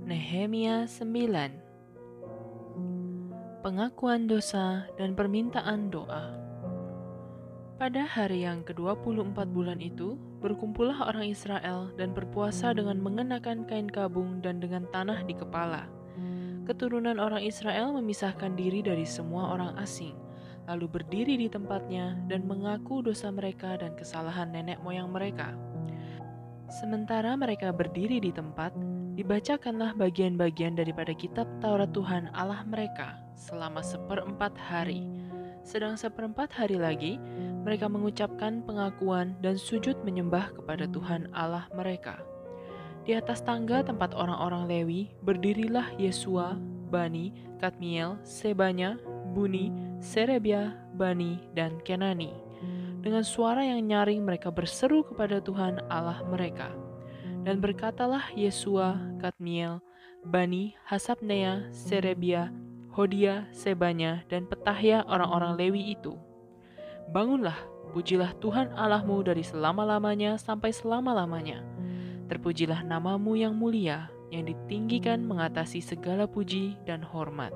Nehemia 9. Pengakuan dosa dan permintaan doa. Pada hari yang ke-24 bulan itu, berkumpullah orang Israel dan berpuasa dengan mengenakan kain kabung dan dengan tanah di kepala. Keturunan orang Israel memisahkan diri dari semua orang asing, lalu berdiri di tempatnya dan mengaku dosa mereka dan kesalahan nenek moyang mereka. Sementara mereka berdiri di tempat, dibacakanlah bagian-bagian daripada kitab Taurat Tuhan Allah mereka selama 1/4 hari. Sedang 1/4 hari lagi, mereka mengucapkan pengakuan dan sujud menyembah kepada Tuhan Allah mereka. Di atas tangga tempat orang-orang Lewi, berdirilah Yesua, Bani, Kadmiel, Sebanya, Buni, Serebia, Bani, dan Kenani. Dengan suara yang nyaring mereka berseru kepada Tuhan Allah mereka. Dan berkatalah Yesua, Kadmiel, Bani, Hasabnea, Serebia, Hodia, Sebanya, dan Petahya orang-orang Lewi itu. Bangunlah, pujilah Tuhan Allahmu dari selama-lamanya sampai selama-lamanya. Terpujilah namamu yang mulia, yang ditinggikan mengatasi segala puji dan hormat.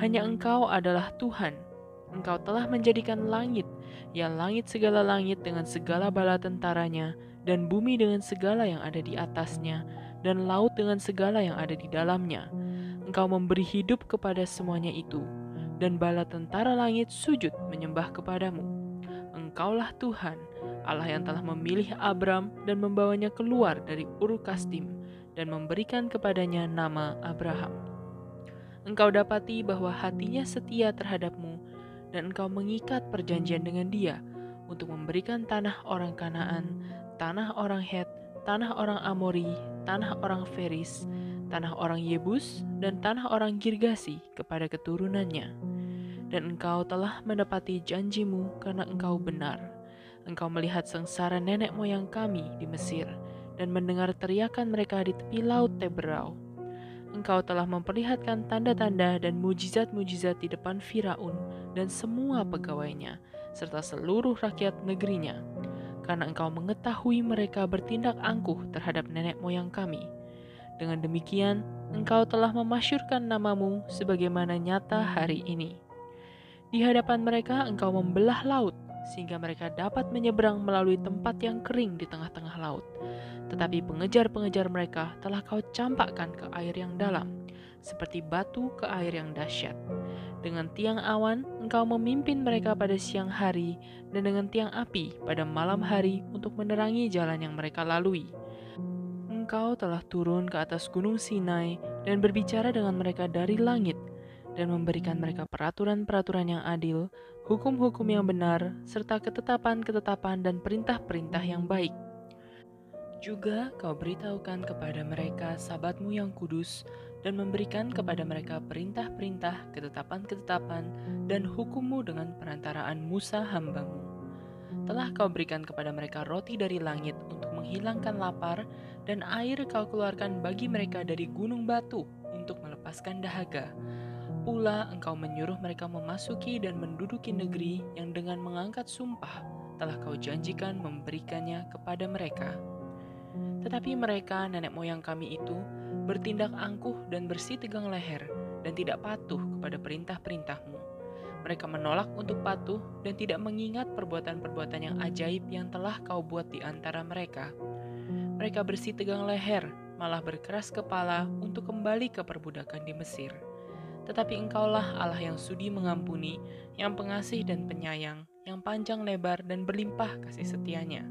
Hanya Engkau adalah Tuhan. Engkau telah menjadikan langit, ya langit segala langit dengan segala bala tentaranya, dan bumi dengan segala yang ada di atasnya, dan laut dengan segala yang ada di dalamnya. Engkau memberi hidup kepada semuanya itu, dan bala tentara langit sujud menyembah kepadamu. Engkaulah Tuhan, Allah yang telah memilih Abram dan membawanya keluar dari Ur Kasdim, dan memberikan kepadanya nama Abraham. Engkau dapati bahwa hatinya setia terhadapmu, dan engkau mengikat perjanjian dengan dia untuk memberikan tanah orang Kanaan, tanah orang Het, tanah orang Amori, tanah orang Feris, tanah orang Yebus, dan tanah orang Girgasi kepada keturunannya. Dan engkau telah mendapati janjimu karena engkau benar. Engkau melihat sengsara nenek moyang kami di Mesir, dan mendengar teriakan mereka di tepi laut Teberau. Engkau telah memperlihatkan tanda-tanda dan mujizat-mujizat di depan Firaun dan semua pegawainya, serta seluruh rakyat negerinya, karena engkau mengetahui mereka bertindak angkuh terhadap nenek moyang kami. Dengan demikian, engkau telah memasyurkan namamu sebagaimana nyata hari ini. Di hadapan mereka engkau membelah laut, sehingga mereka dapat menyeberang melalui tempat yang kering di tengah-tengah laut. Tetapi pengejar-pengejar mereka telah kau campakkan ke air yang dalam, seperti batu ke air yang dahsyat. Dengan tiang awan, engkau memimpin mereka pada siang hari, dan dengan tiang api pada malam hari untuk menerangi jalan yang mereka lalui. Engkau telah turun ke atas gunung Sinai dan berbicara dengan mereka dari langit, dan memberikan mereka peraturan-peraturan yang adil, hukum-hukum yang benar, serta ketetapan-ketetapan dan perintah-perintah yang baik. Juga kau beritahukan kepada mereka sabatmu yang kudus, dan memberikan kepada mereka perintah-perintah, ketetapan-ketetapan, dan hukummu dengan perantaraan Musa hambamu. Telah kau berikan kepada mereka roti dari langit untuk menghilangkan lapar, dan air kau keluarkan bagi mereka dari gunung batu untuk melepaskan dahaga. Pula engkau menyuruh mereka memasuki dan menduduki negeri yang dengan mengangkat sumpah telah kau janjikan memberikannya kepada mereka. Tetapi mereka, nenek moyang kami itu, bertindak angkuh dan bersitegang leher, dan tidak patuh kepada perintah-perintahmu. Mereka menolak untuk patuh dan tidak mengingat perbuatan-perbuatan yang ajaib yang telah kau buat di antara mereka. Mereka bersitegang leher, malah berkeras kepala untuk kembali ke perbudakan di Mesir. Tetapi engkaulah Allah yang sudi mengampuni, yang pengasih dan penyayang, yang panjang lebar dan berlimpah kasih setianya.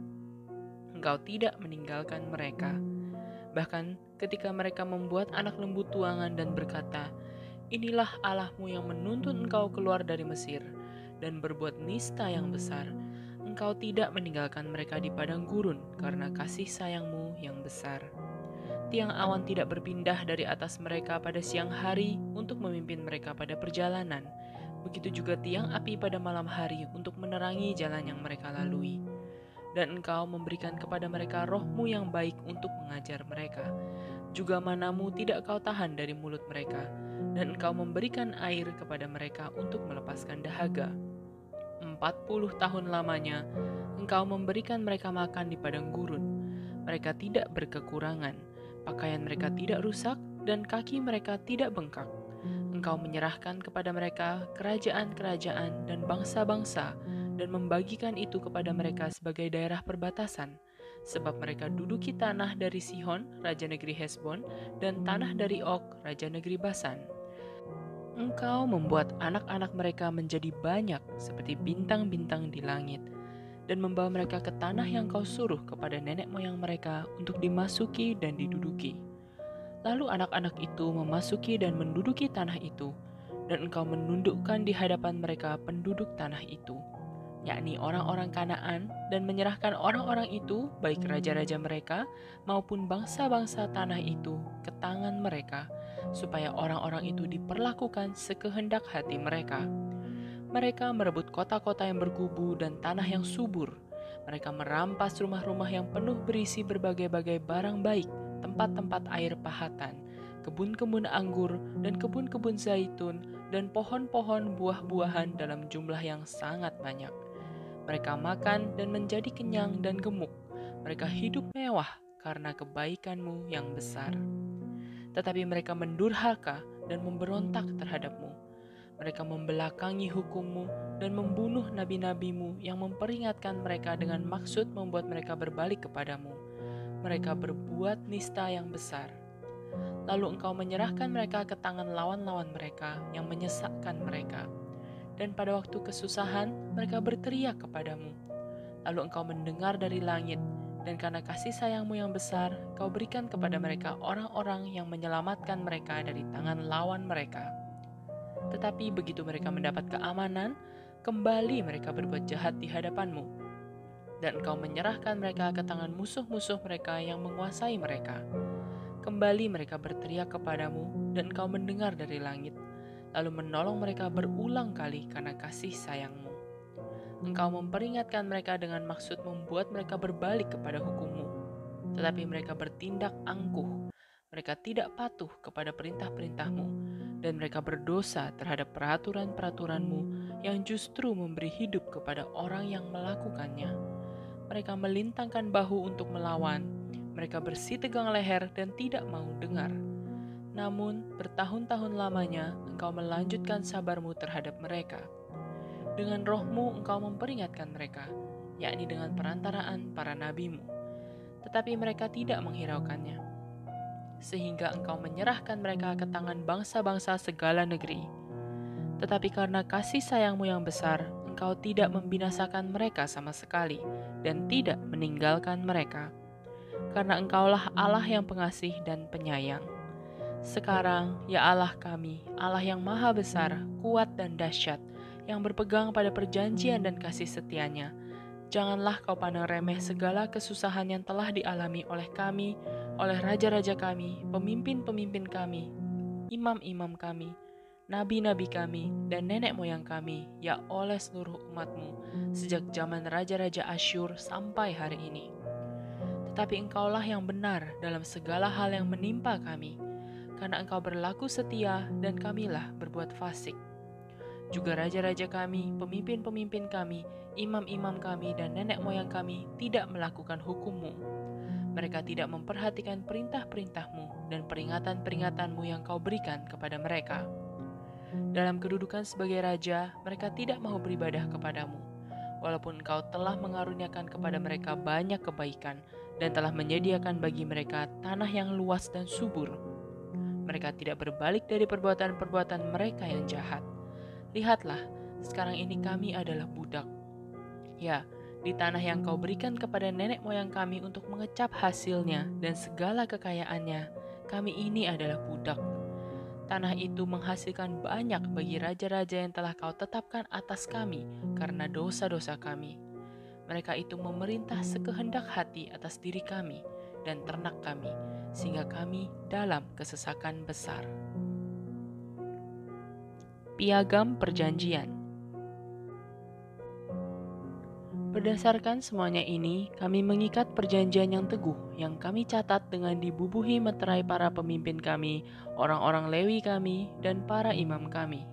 Engkau tidak meninggalkan mereka. Bahkan ketika mereka membuat anak lembu tuangan dan berkata, "Inilah Allahmu yang menuntun engkau keluar dari Mesir," dan berbuat nista yang besar, engkau tidak meninggalkan mereka di padang gurun karena kasih sayangmu yang besar. Tiang awan tidak berpindah dari atas mereka pada siang hari untuk memimpin mereka pada perjalanan. Begitu juga tiang api pada malam hari untuk menerangi jalan yang mereka lalui. Dan engkau memberikan kepada mereka roh-Mu yang baik untuk mengajar mereka. Juga manamu tidak kau tahan dari mulut mereka, dan engkau memberikan air kepada mereka untuk melepaskan dahaga. 40 tahun lamanya, engkau memberikan mereka makan di padang gurun. Mereka tidak berkekurangan, Pakaian mereka tidak rusak, dan kaki mereka tidak bengkak. Engkau menyerahkan kepada mereka kerajaan-kerajaan dan bangsa-bangsa, dan membagikan itu kepada mereka sebagai daerah perbatasan, sebab mereka duduki tanah dari Sihon, raja negeri Hesbon, dan tanah dari Og, raja negeri Basan. Engkau membuat anak-anak mereka menjadi banyak seperti bintang-bintang di langit, dan membawa mereka ke tanah yang kau suruh kepada nenek moyang mereka untuk dimasuki dan diduduki. Lalu anak-anak itu memasuki dan menduduki tanah itu, dan engkau menundukkan di hadapan mereka penduduk tanah itu, yakni orang-orang Kanaan, dan menyerahkan orang-orang itu, baik raja-raja mereka maupun bangsa-bangsa tanah itu, ke tangan mereka, supaya orang-orang itu diperlakukan sekehendak hati mereka. Mereka merebut kota-kota yang berkubu dan tanah yang subur. Mereka merampas rumah-rumah yang penuh berisi berbagai-bagai barang baik, tempat-tempat air pahatan, kebun-kebun anggur, dan kebun-kebun zaitun, dan pohon-pohon buah-buahan dalam jumlah yang sangat banyak. Mereka makan dan menjadi kenyang dan gemuk. Mereka hidup mewah karena kebaikan-Mu yang besar. Tetapi mereka mendurhaka dan memberontak terhadap-Mu. Mereka membelakangi hukum-Mu dan membunuh nabi-nabi-Mu yang memperingatkan mereka dengan maksud membuat mereka berbalik kepadamu. Mereka berbuat nista yang besar. Lalu Engkau menyerahkan mereka ke tangan lawan-lawan mereka yang menyesakkan mereka. Dan pada waktu kesusahan, mereka berteriak kepadamu. Lalu Engkau mendengar dari langit, dan karena kasih sayang-Mu yang besar, Kau berikan kepada mereka orang-orang yang menyelamatkan mereka dari tangan lawan mereka. Tetapi begitu mereka mendapat keamanan, kembali mereka berbuat jahat di hadapan-Mu. Dan Engkau menyerahkan mereka ke tangan musuh-musuh mereka yang menguasai mereka. Kembali mereka berteriak kepadamu, dan Engkau mendengar dari langit, lalu menolong mereka berulang kali karena kasih sayang-Mu. Engkau memperingatkan mereka dengan maksud membuat mereka berbalik kepada hukum-Mu. Tetapi mereka bertindak angkuh. Mereka tidak patuh kepada perintah-perintah-Mu, dan mereka berdosa terhadap peraturan-peraturan-Mu yang justru memberi hidup kepada orang yang melakukannya. Mereka melintangkan bahu untuk melawan. Mereka bersitegang leher dan tidak mau dengar. Namun, bertahun-tahun lamanya Engkau melanjutkan sabar-Mu terhadap mereka. Dengan roh-Mu Engkau memperingatkan mereka, yakni dengan perantaraan para nabi-Mu. Tetapi mereka tidak menghiraukannya, sehingga Engkau menyerahkan mereka ke tangan bangsa-bangsa segala negeri. Tetapi karena kasih sayang-Mu yang besar, Engkau tidak membinasakan mereka sama sekali, dan tidak meninggalkan mereka. Karena Engkaulah Allah yang pengasih dan penyayang. Sekarang, ya Allah kami, Allah yang maha besar, kuat dan dahsyat, yang berpegang pada perjanjian dan kasih setianya, janganlah Kau pandang remeh segala kesusahan yang telah dialami oleh kami, oleh raja-raja kami, pemimpin-pemimpin kami, imam-imam kami, nabi-nabi kami, dan nenek moyang kami, ya oleh seluruh umat-Mu, sejak zaman raja-raja Asyur sampai hari ini. Tetapi Engkaulah yang benar dalam segala hal yang menimpa kami, karena Engkau berlaku setia dan kamilah berbuat fasik. Juga raja-raja kami, pemimpin-pemimpin kami, imam-imam kami, dan nenek moyang kami tidak melakukan hukum-Mu. Mereka tidak memperhatikan perintah-perintah-Mu dan peringatan-peringatan-Mu yang Kau berikan kepada mereka. Dalam kedudukan sebagai raja, mereka tidak mau beribadah kepadamu, walaupun Engkau telah mengaruniakan kepada mereka banyak kebaikan dan telah menyediakan bagi mereka tanah yang luas dan subur. Mereka tidak berbalik dari perbuatan-perbuatan mereka yang jahat. Lihatlah, sekarang ini kami adalah budak. Ya, di tanah yang Kau berikan kepada nenek moyang kami untuk mengecap hasilnya dan segala kekayaannya, kami ini adalah budak. Tanah itu menghasilkan banyak bagi raja-raja yang telah Kau tetapkan atas kami karena dosa-dosa kami. Mereka itu memerintah sekehendak hati atas diri kami dan ternak kami, sehingga kami dalam kesesakan besar. Piagam Perjanjian. Berdasarkan semuanya ini, kami mengikat perjanjian yang teguh yang kami catat dengan dibubuhi meterai para pemimpin kami, orang-orang Lewi kami, dan para imam kami.